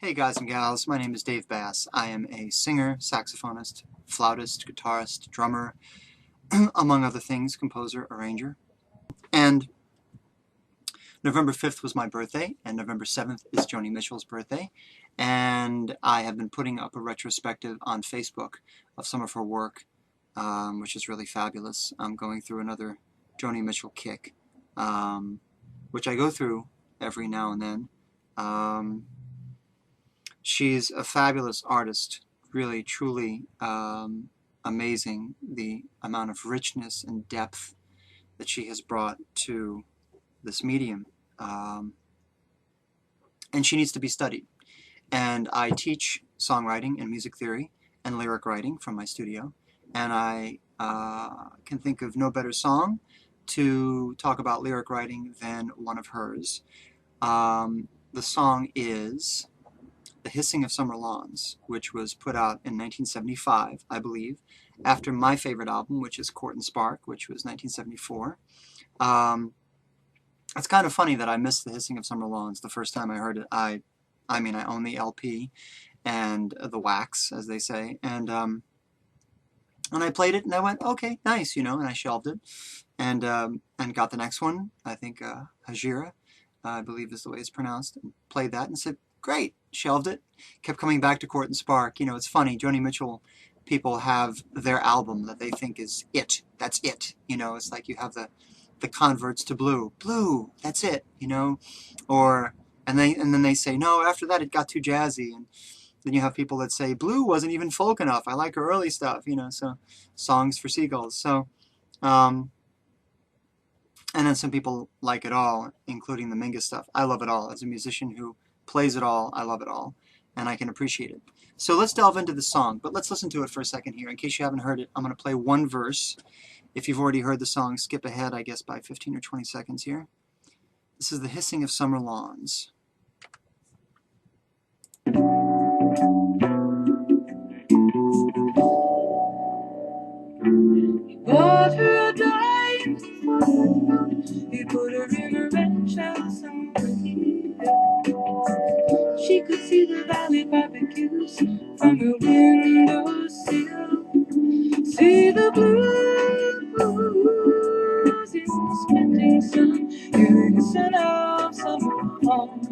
Hey guys and gals, my name is Dave Bass. I am a singer, saxophonist, flautist, guitarist, drummer, among other things, composer, arranger. And November 5th was my birthday, and November 7th is Joni Mitchell's birthday. And I have been putting up a retrospective on Facebook of some of her work, which is really fabulous. I'm going through another Joni Mitchell kick, which I go through every now and then. She's a fabulous artist, really, truly amazing, the amount of richness and depth that she has brought to this medium. And she needs to be studied. And I teach songwriting and music theory and lyric writing from my studio. And I can think of no better song to talk about lyric writing than one of hers. The song is The Hissing of Summer Lawns, which was put out in 1975, I believe, after my favorite album, which is Court and Spark, which was 1974. It's kind of funny that I missed The Hissing of Summer Lawns the first time I heard it. I mean, I own the LP and the wax, as they say, and I played it and I went, okay, nice, and I shelved it, and got the next one. I think Hajira, I believe is the way it's pronounced, and played that and said, great, shelved it, kept coming back to Court and Spark. It's funny, Joni Mitchell people have their album that they think is it, that's it, it's like you have the converts to Blue, that's it, or, and then they say, no, after that it got too jazzy, and then you have people that say, Blue wasn't even folk enough, I like her early stuff, so, Songs for Seagulls, so, and then some people like it all, including the Mingus stuff. I love it all. As a musician who plays it all, I love it all, and I can appreciate it. So let's delve into the song, but let's listen to it for a second here. In case you haven't heard it, I'm going to play one verse. If you've already heard the song, skip ahead, I guess, by 15 or 20 seconds here. This is The Hissing of Summer Lawns. Bought her a diamond, he put her in a ranch house on the hill. She could see the valley barbecues from her windowsill. See the blues in the splendid sun, hear the scent of summer lawns.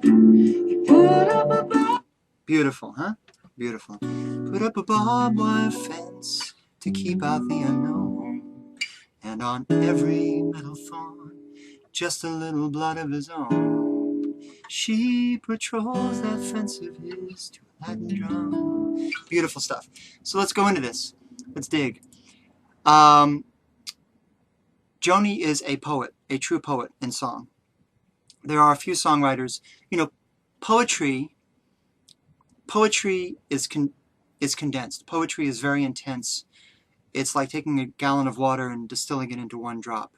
He put up a bar. Beautiful, huh? Beautiful. Put up a barbed wire fence to keep out the unknown, and on every metal thorn, just a little blood of his own. She patrols that fence of his to a Latin drum. Beautiful stuff. So let's go into this. Let's dig. Joni is a poet, a true poet in song. There are a few songwriters. Poetry is condensed. Poetry is very intense. It's like taking a gallon of water and distilling it into one drop,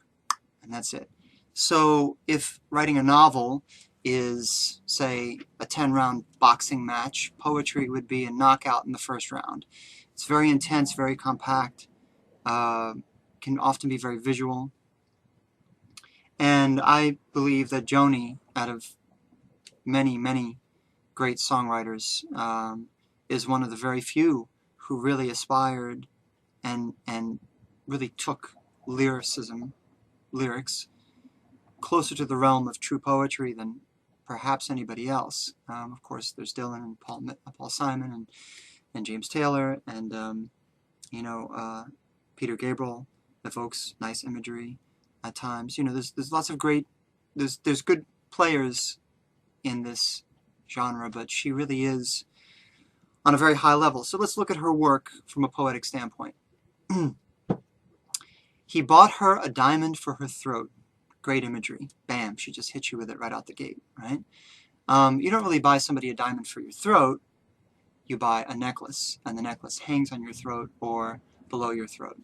and that's it. So if writing a novel is, say, a 10-round boxing match, poetry would be a knockout in the first round. It's very intense, very compact, can often be very visual. And I believe that Joni, out of many, many great songwriters, is one of the very few who really aspired and really took lyrics, closer to the realm of true poetry than perhaps anybody else. Of course, there's Dylan and Paul Simon and James Taylor, and Peter Gabriel evokes nice imagery at times. There's lots of great, there's good players in this genre, but she really is on a very high level. So let's look at her work from a poetic standpoint. He bought her a diamond for her throat. Great imagery. Bam, she just hits you with it right out the gate, right? You don't really buy somebody a diamond for your throat. You buy a necklace, and the necklace hangs on your throat or below your throat.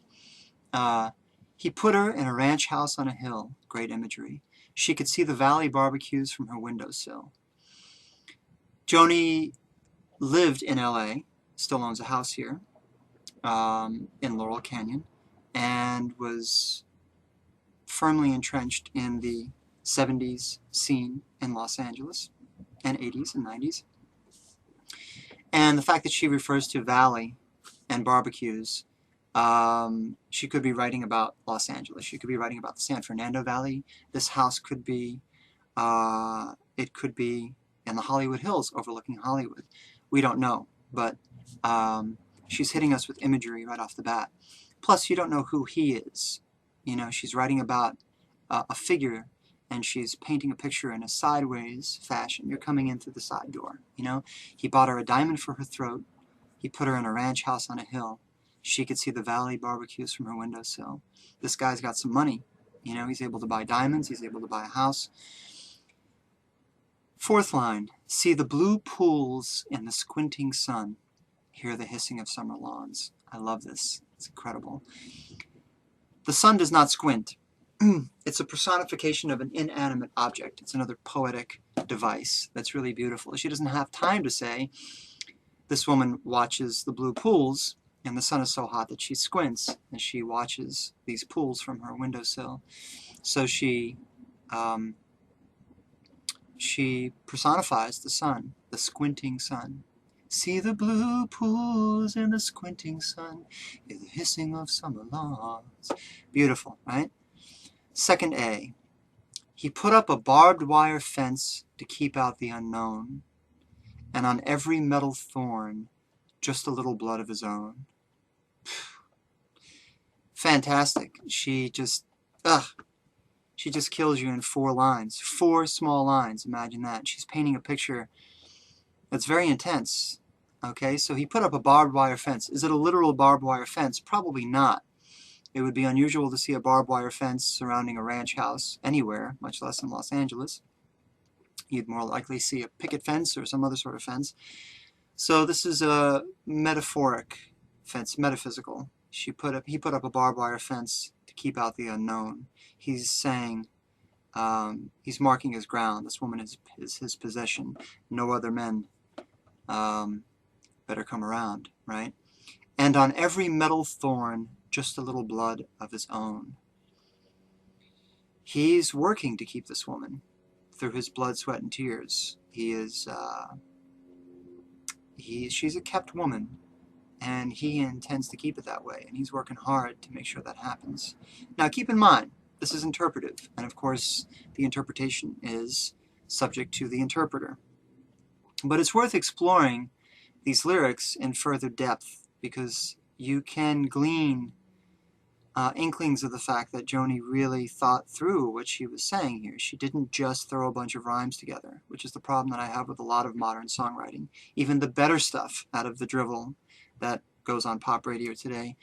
He put her in a ranch house on a hill. Great imagery. She could see the valley barbecues from her windowsill. Joni lived in LA, still owns a house here, in Laurel Canyon, and was firmly entrenched in the 70s scene in Los Angeles, and 80s and 90s. And the fact that she refers to Valley and barbecues, she could be writing about Los Angeles. She could be writing about the San Fernando Valley. This house could be, it could be in the Hollywood Hills overlooking Hollywood. We don't know, but she's hitting us with imagery right off the bat. Plus, you don't know who he is. You know, she's writing about a figure, and she's painting a picture in a sideways fashion. You're coming in through the side door, you know. He bought her a diamond for her throat. He put her in a ranch house on a hill. She could see the valley barbecues from her windowsill. This guy's got some money. You know, he's able to buy diamonds. He's able to buy a house. Fourth line, see the blue pools in the squinting sun. Hear the hissing of summer lawns. I love this. It's incredible. The sun does not squint. It's a personification of an inanimate object. It's another poetic device that's really beautiful. She doesn't have time to say, this woman watches the blue pools, and the sun is so hot that she squints, and she watches these pools from her windowsill. So she personifies the sun, the squinting sun. See the blue pools in the squinting sun, hear the hissing of summer lawns. Beautiful, right? Second A, he put up a barbed wire fence to keep out the unknown, and on every metal thorn, just a little blood of his own. Fantastic. She just kills you in 4 lines. 4 small lines, imagine that. She's painting a picture that's very intense. Okay, so he put up a barbed wire fence. Is it a literal barbed wire fence? Probably not. It would be unusual to see a barbed wire fence surrounding a ranch house anywhere, much less in Los Angeles. You'd more likely see a picket fence or some other sort of fence. So this is a metaphoric fence, metaphysical. He put up a barbed wire fence to keep out the unknown. He's saying, he's marking his ground. This woman is his possession. No other men better come around, right? And on every metal thorn, just a little blood of his own. He's working to keep this woman through his blood, sweat, and tears. She's a kept woman, and he intends to keep it that way, and he's working hard to make sure that happens. Now, keep in mind, this is interpretive, and of course, the interpretation is subject to the interpreter. But it's worth exploring these lyrics in further depth, because you can glean inklings of the fact that Joni really thought through what she was saying here. She didn't just throw a bunch of rhymes together, which is the problem that I have with a lot of modern songwriting. Even the better stuff out of the drivel that goes on pop radio today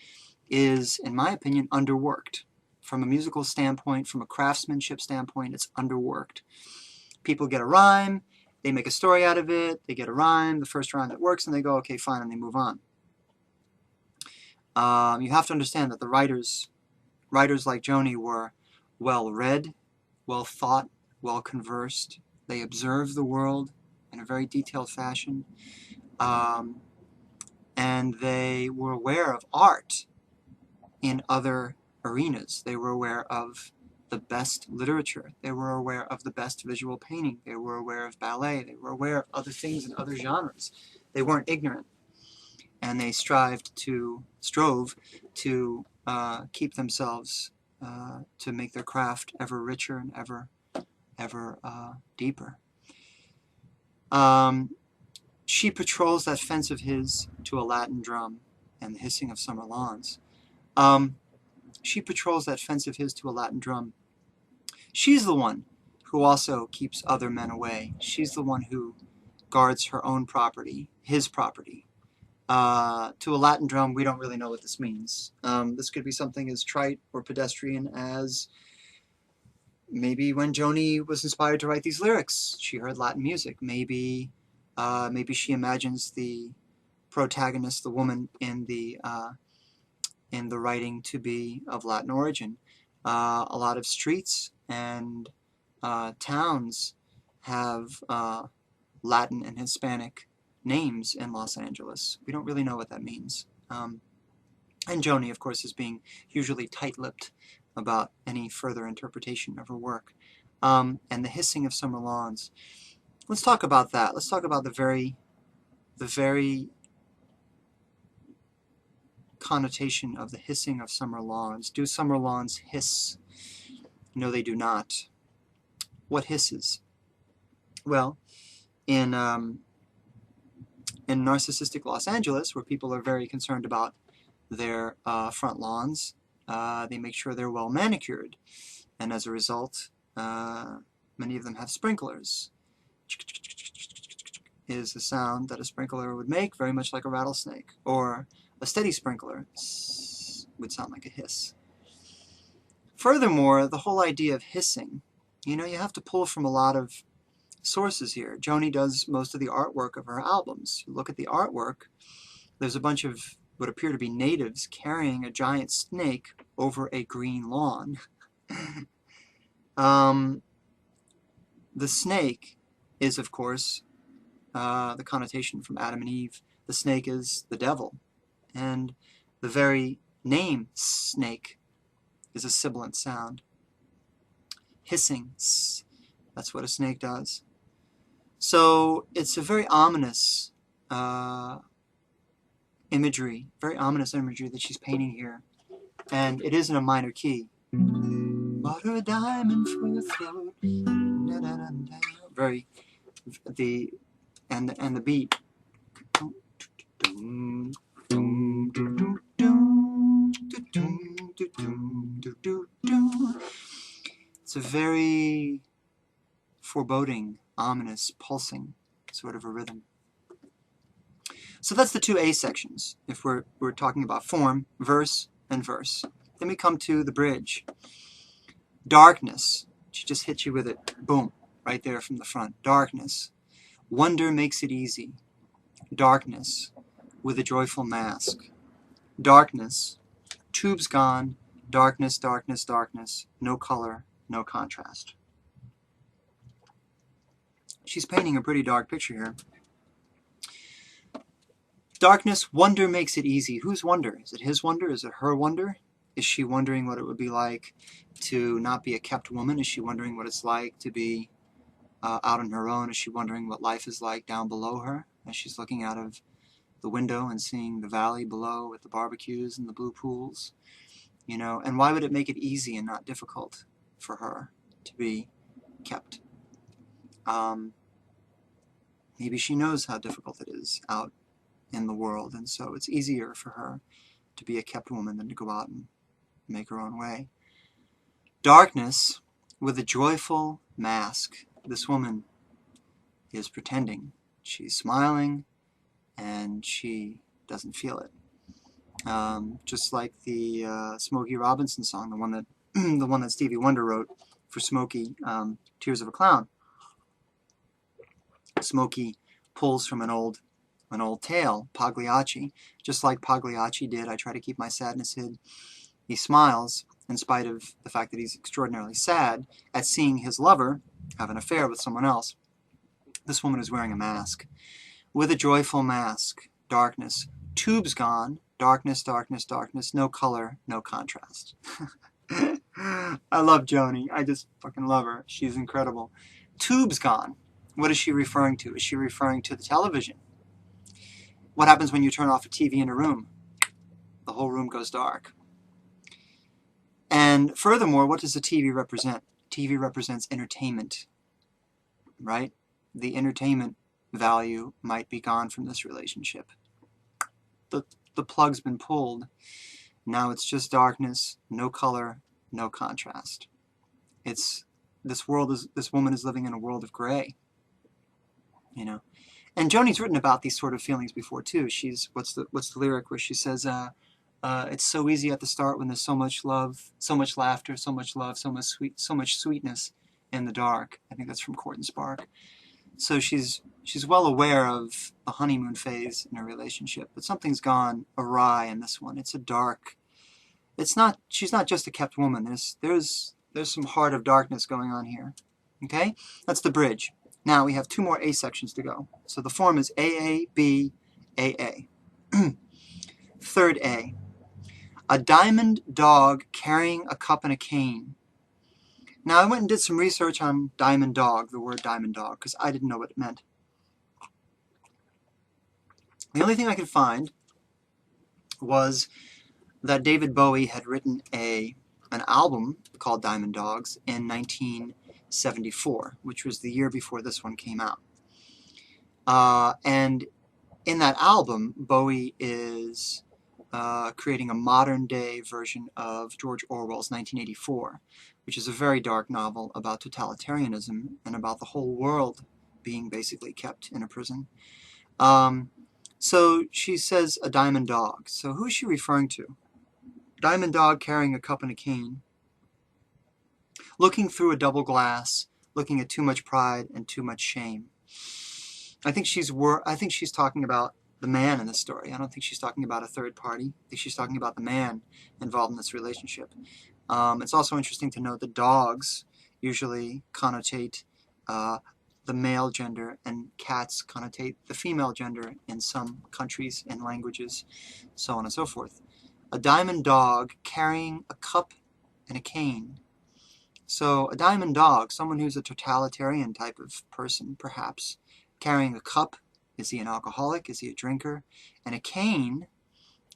is, in my opinion, underworked. From a musical standpoint, from a craftsmanship standpoint, it's underworked. People get a rhyme, they make a story out of it, they get a rhyme, the first rhyme that works, and they go, okay, fine, and they move on. You have to understand that the writers like Joni were well-read, well-thought, well-conversed. They observed the world in a very detailed fashion, and they were aware of art in other arenas. They were aware of the best literature. They were aware of the best visual painting. They were aware of ballet. They were aware of other things in other genres. They weren't ignorant. And they strove to keep themselves, to make their craft ever richer and ever deeper. She patrols that fence of his to a Latin drum and the hissing of summer lawns. She patrols that fence of his to a Latin drum. She's the one who also keeps other men away. She's the one who guards her own property, his property. To a Latin drum, we don't really know what this means. This could be something as trite or pedestrian as maybe when Joni was inspired to write these lyrics, she heard Latin music. Maybe she imagines the protagonist, the woman in the writing, to be of Latin origin. A lot of streets and towns have Latin and Hispanic names in Los Angeles. We don't really know what that means. And Joni, of course, is being usually tight-lipped about any further interpretation of her work. and the hissing of summer lawns. Let's talk about that. Let's talk about the very connotation of the hissing of summer lawns. Do summer lawns hiss? No, they do not. What hisses? Well, in narcissistic Los Angeles, where people are very concerned about their front lawns, they make sure they're well manicured, and as a result, many of them have sprinklers. Is the sound that a sprinkler would make, very much like a rattlesnake, or a steady sprinkler would sound like a hiss. Furthermore, the whole idea of hissing, you have to pull from a lot of sources here. Joni does most of the artwork of her albums. You look at the artwork, there's a bunch of what appear to be natives carrying a giant snake over a green lawn. The snake is, of course, the connotation from Adam and Eve. The snake is the devil. And the very name snake is a sibilant sound. Hissing, that's what a snake does. So it's a very ominous imagery, that she's painting here. And it is in a minor key. Bought her a diamond for your throat. Very, and the beat. It's a very foreboding, ominous, pulsing sort of a rhythm. So that's the two A sections, if we're talking about form, verse and verse. Then we come to the bridge. Darkness. She just hits you with it, boom, right there from the front. Darkness. Wonder makes it easy. Darkness with a joyful mask. Darkness. Tubes gone. Darkness, darkness, darkness. No color, no contrast. She's painting a pretty dark picture here. Darkness, wonder makes it easy. Whose wonder? Is it his wonder? Is it her wonder? Is she wondering what it would be like to not be a kept woman? Is she wondering what it's like to be out on her own? Is she wondering what life is like down below her as she's looking out of the window and seeing the valley below with the barbecues and the blue pools? And why would it make it easy and not difficult for her to be kept? Maybe she knows how difficult it is out in the world, and so it's easier for her to be a kept woman than to go out and make her own way. Darkness with a joyful mask. This woman is pretending. She's smiling, and she doesn't feel it. Just like the Smokey Robinson song, the one that Stevie Wonder wrote for Smokey, Tears of a Clown. Smokey pulls from an old tale, Pagliacci. Just like Pagliacci did, I try to keep my sadness hid. He smiles, in spite of the fact that he's extraordinarily sad, at seeing his lover have an affair with someone else. This woman is wearing a mask. With a joyful mask. Darkness. Tubes gone. Darkness, darkness, darkness. No color, no contrast. I love Joni. I just fucking love her. She's incredible. Tubes gone. What is she referring to? Is she referring to the television? What happens when you turn off a TV in a room? The whole room goes dark. And furthermore, what does the TV represent? TV represents entertainment, right? The entertainment value might be gone from this relationship. The plug's been pulled. Now it's just darkness, no color, no contrast. This woman is living in a world of gray. And Joni's written about these sort of feelings before too. What's the lyric where she says, it's so easy at the start when there's so much love, so much laughter, so much love, so much sweetness in the dark. I think that's from Court and Spark. So she's well aware of the honeymoon phase in a relationship, but something's gone awry in this one. It's a dark. She's not just a kept woman. There's some heart of darkness going on here. Okay, that's the bridge. Now we have two more A sections to go. So the form is AA, B, AA. Third A. A diamond dog carrying a cup and a cane. Now, I went and did some research on diamond dog, the word diamond dog, because I didn't know what it meant. The only thing I could find was that David Bowie had written an album called Diamond Dogs in 1974, which was the year before this one came out. And in that album, Bowie is creating a modern-day version of George Orwell's 1984, which is a very dark novel about totalitarianism and about the whole world being basically kept in a prison. So she says a diamond dog. So who is she referring to? Diamond dog carrying a cup and a cane, looking through a double glass, looking at too much pride and too much shame. I think she's talking about the man in this story. I don't think she's talking about a third party. I think she's talking about the man involved in this relationship. It's also interesting to note that dogs usually connotate the male gender, and cats connotate the female gender in some countries and languages, so on and so forth. A diamond dog carrying a cup and a cane. So a diamond dog, someone who's a totalitarian type of person, perhaps, carrying a cup. Is he an alcoholic? Is he a drinker? And a cane,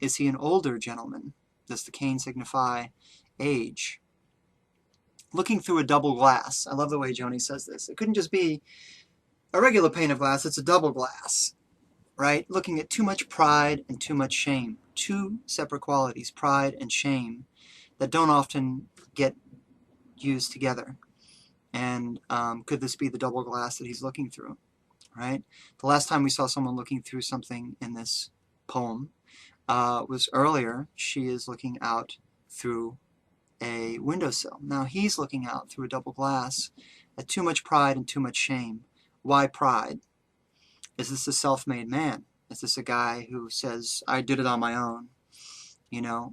is he an older gentleman? Does the cane signify age? Looking through a double glass. I love the way Joni says this. It couldn't just be a regular pane of glass, it's a double glass, right? Looking at too much pride and too much shame. Two separate qualities, pride and shame, that don't often get used together. And could this be the double glass that he's looking through, right? The last time we saw someone looking through something in this poem was earlier. She is looking out through a windowsill. Now he's looking out through a double glass at too much pride and too much shame. Why pride? Is this a self-made man? Is this a guy who says, I did it on my own? You know,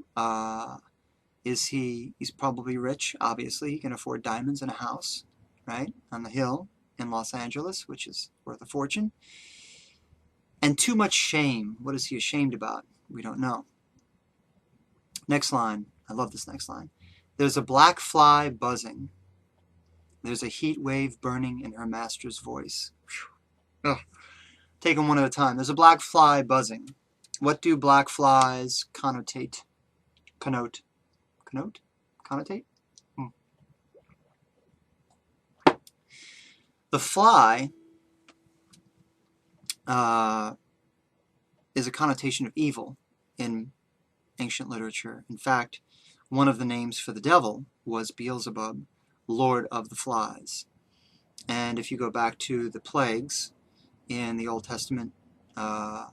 he's probably rich, obviously. He can afford diamonds and a house, right, on the hill in Los Angeles, which is worth a fortune. And too much shame. What is he ashamed about? We don't know. Next line. I love this next line. There's a black fly buzzing. There's a heat wave burning in her master's voice. Oh, take them one at a time. There's a black fly buzzing. What do black flies connotate? Connote? Connotate? The fly is a connotation of evil in ancient literature. In fact, one of the names for the devil was Beelzebub, Lord of the Flies. And if you go back to the plagues in the Old Testament, I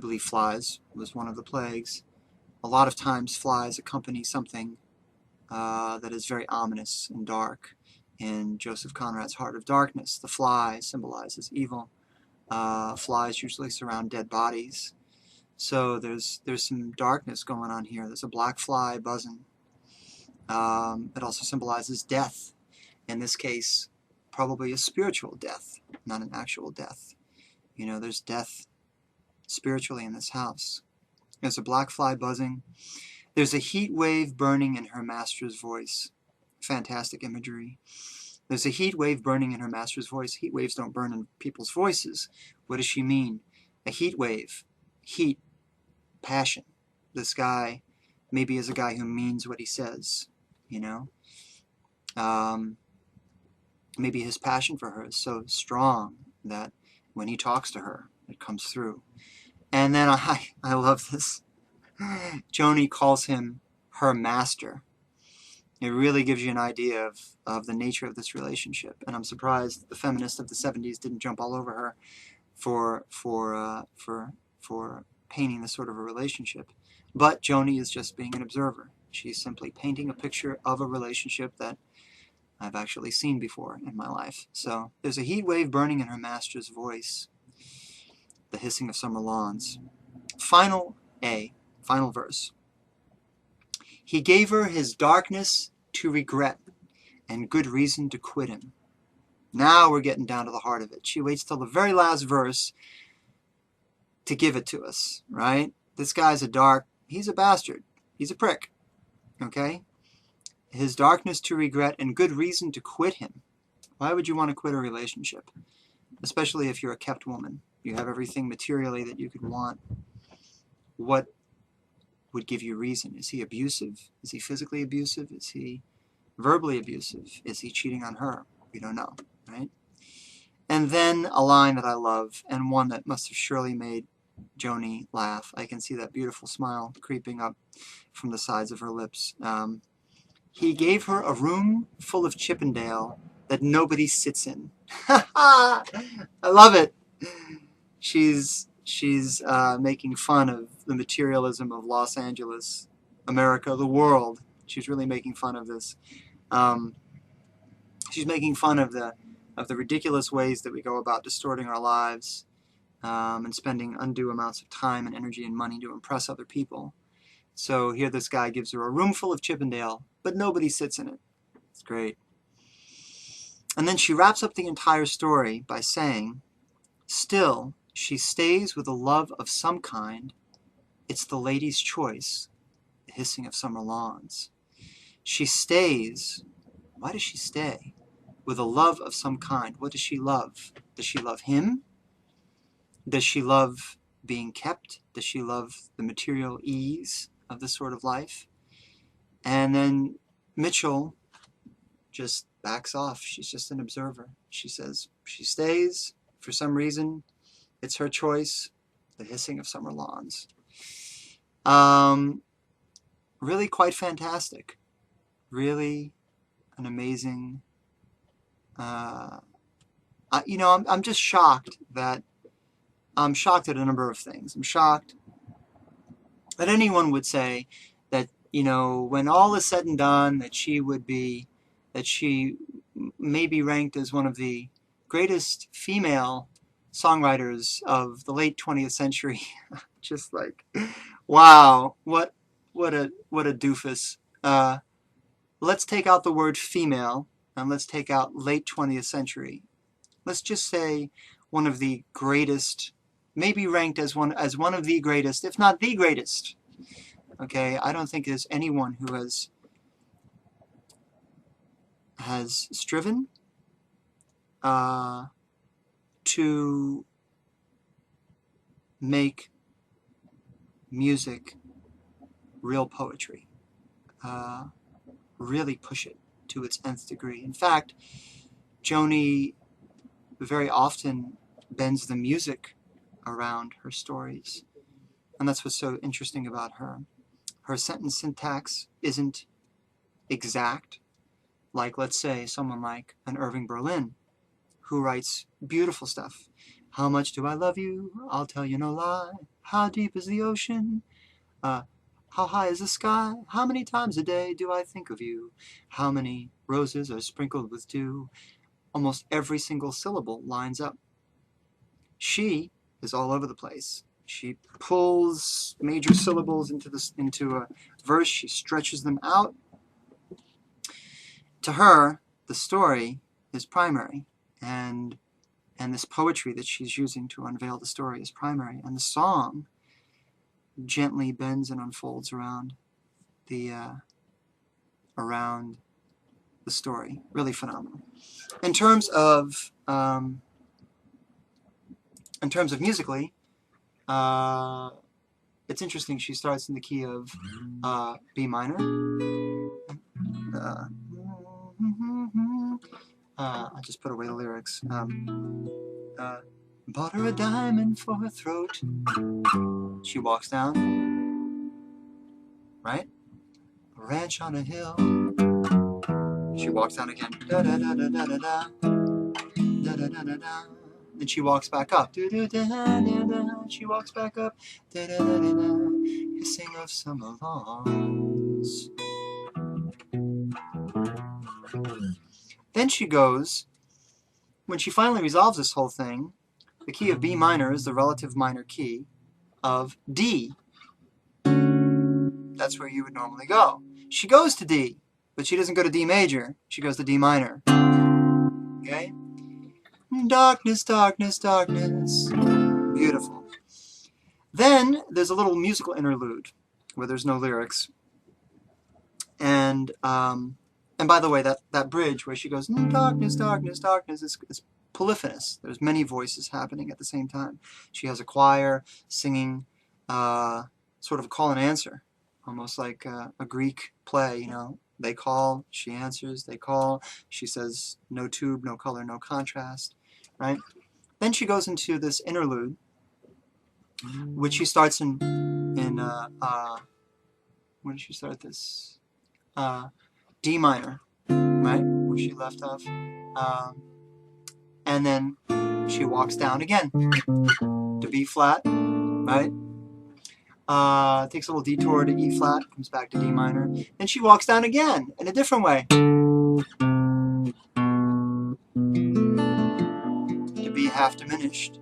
believe flies was one of the plagues. A lot of times flies accompany something that is very ominous and dark. In Joseph Conrad's Heart of Darkness, the fly symbolizes evil. Flies usually surround dead bodies. So there's some darkness going on here. There's a black fly buzzing. It also symbolizes death. In this case, probably a spiritual death, not an actual death. You know, there's death spiritually in this house. There's a black fly buzzing. There's a heat wave burning in her master's voice. Fantastic imagery. There's a heat wave burning in her master's voice. Heat waves don't burn in people's voices. What does she mean? A heat wave. Heat. Passion. This guy maybe is a guy who means what he says, you know. Maybe his passion for her is so strong that when he talks to her, it comes through. And then I love this. Joni calls him her master. It really gives you an idea of the nature of this relationship. And I'm surprised the feminists of the 70s didn't jump all over her for painting this sort of a relationship. But Joni is just being an observer. She's simply painting a picture of a relationship that I've actually seen before in my life. So there's a heat wave burning in her master's voice. The hissing of summer lawns. Final verse. He gave her his darkness to regret and good reason to quit him. Now we're getting down to the heart of it. She waits till the very last verse to give it to us, right? This guy's he's a bastard. He's a prick, okay? his darkness to regret, and good reason to quit him. Why would you want to quit a relationship? Especially if you're a kept woman. You have everything materially that you could want. What would give you reason? Is he abusive? Is he physically abusive? Is he verbally abusive? Is he cheating on her? We don't know, right? And then a line that I love, and one that must have surely made Joni laugh. I can see that beautiful smile creeping up from the sides of her lips. He gave her a room full of Chippendale that nobody sits in. I love it. She's making fun of the materialism of Los Angeles, America, the world. She's really making fun of this. She's making fun of the ridiculous ways that we go about distorting our lives, and spending undue amounts of time and energy and money to impress other people. So here this guy gives her a room full of Chippendale, but nobody sits in it. It's great. And then she wraps up the entire story by saying, still, she stays with a love of some kind. It's the lady's choice, the hissing of summer lawns. She stays. Why does she stay? With a love of some kind. What does she love? Does she love him? Does she love being kept? Does she love the material ease of this sort of life? And then Mitchell just backs off. She's just an observer. She says she stays for some reason. It's her choice. The hissing of summer lawns. Really quite fantastic. Really an amazing. I'm just shocked that I'm shocked at a number of things. I'm shocked that anyone would say that, when all is said and done, that she may be ranked as one of the greatest female songwriters of the late 20th century. Just like, wow, what a doofus. Let's take out the word female and let's take out late 20th century. Let's just say one of the greatest, maybe ranked as one of the greatest, if not the greatest. Okay, I don't think there's anyone who has striven to make music real poetry, really push it to its nth degree. In fact, Joni very often bends the music around her stories, and that's what's so interesting about her. Her sentence syntax isn't exact, like, let's say, someone like an Irving Berlin, who writes beautiful stuff. How much do I love you? I'll tell you no lie. How deep is the ocean? How high is the sky? How many times a day do I think of you? How many roses are sprinkled with dew? Almost every single syllable lines up. She is all over the place. She pulls major syllables into a verse. She stretches them out. To her, the story is primary, and this poetry that she's using to unveil the story is primary, and the song gently bends and unfolds around the story. Really phenomenal. In terms of musically, it's interesting. She starts in the key of B minor. I just put away the lyrics. Bought her a diamond for her throat. She walks down, right? A ranch on a hill. She walks down again. Da da da da da da da. Da da da da da. Then she walks back up. Da da da da da. She walks back up. Da da da da da. Hissing of summer lawns. Then she goes, when she finally resolves this whole thing, the key of B minor is the relative minor key of D. That's where you would normally go. She goes to D, but she doesn't go to D major. She goes to D minor. Okay? Darkness, darkness, darkness. Beautiful. Then there's a little musical interlude where there's no lyrics. And And by the way, that bridge where she goes, darkness, darkness, darkness, is polyphonous. There's many voices happening at the same time. She has a choir singing sort of a call and answer, almost like a Greek play, you know. They call, she answers, they call, she says, no tube, no color, no contrast, right? Then she goes into this interlude, which she starts in when did she start this? D minor, right, where she left off. And then she walks down again to B flat, right? Takes a little detour to E flat, comes back to D minor. Then she walks down again in a different way to B half diminished,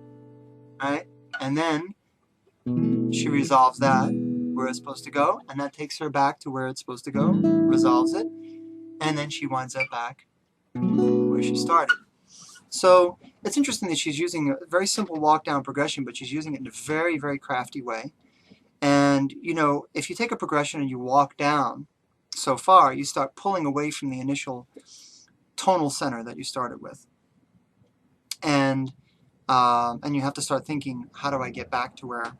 right? And then she resolves that where it's supposed to go, and that takes her back to where it's supposed to go, resolves it, and then she winds up back where she started. So it's interesting that she's using a very simple walk down progression, but she's using it in a very, very crafty way. And, you know, if you take a progression and you walk down so far, you start pulling away from the initial tonal center that you started with. And you have to start thinking, how do I get back to where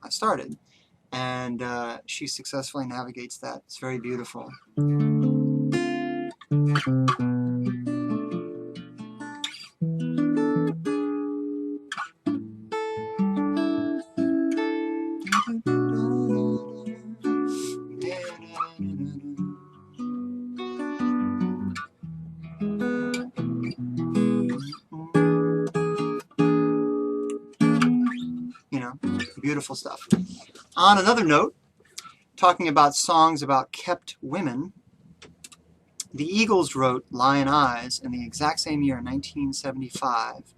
I started? And she successfully navigates that. It's very beautiful. You know, beautiful stuff. On another note, talking about songs about kept women, the Eagles wrote Lion Eyes in the exact same year, 1975,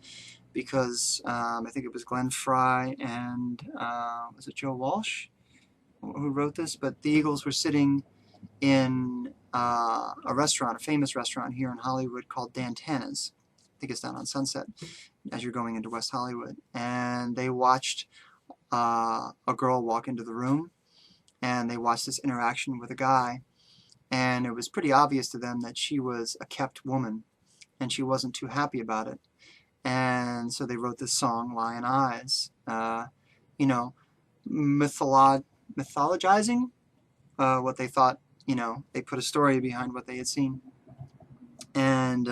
because I think it was Glenn Frey and was it Joe Walsh who wrote this? But the Eagles were sitting in a restaurant, a famous restaurant here in Hollywood called Dantana's. I think it's down on Sunset as you're going into West Hollywood. And they watched a girl walk into the room, and they watched this interaction with a guy, and it was pretty obvious to them that she was a kept woman, and she wasn't too happy about it. And so they wrote this song, Lion Eyes, you know, mythologizing what they thought, you know, they put a story behind what they had seen. And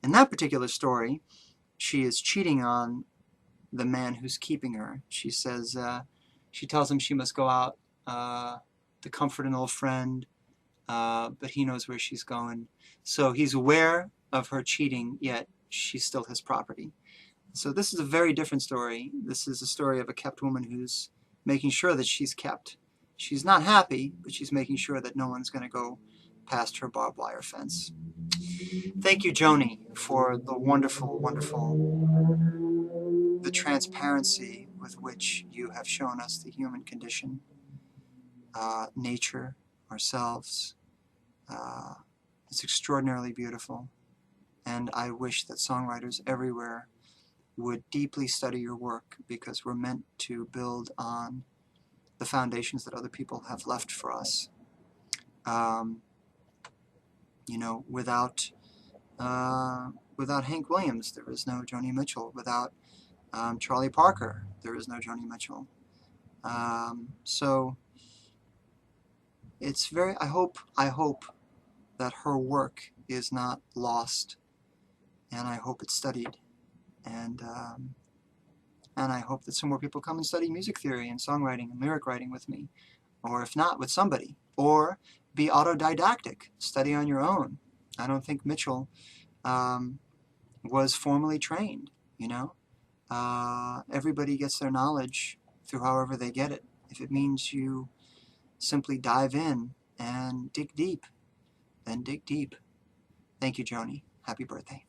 in that particular story, she is cheating on the man who's keeping her. She says, she tells him she must go out to comfort an old friend, but he knows where she's going. So he's aware of her cheating, yet she's still his property. So this is a very different story. This is a story of a kept woman who's making sure that she's kept. She's not happy, but she's making sure that no one's going to go past her barbed wire fence. Thank you, Joni, for the wonderful, wonderful, the transparency with which you have shown us the human condition, nature, ourselves. It's extraordinarily beautiful, and I wish that songwriters everywhere would deeply study your work, because we're meant to build on the foundations that other people have left for us. You know, without Hank Williams, there is no Joni Mitchell. Without Charlie Parker, there is no Joni Mitchell. So it's very. I hope that her work is not lost, and I hope it's studied, and I hope that some more people come and study music theory and songwriting and lyric writing with me, or if not, with somebody, or be autodidactic, study on your own. I don't think Mitchell was formally trained, you know. Everybody gets their knowledge through however they get it. If it means you simply dive in and dig deep, then dig deep. Thank you, Joni. Happy birthday.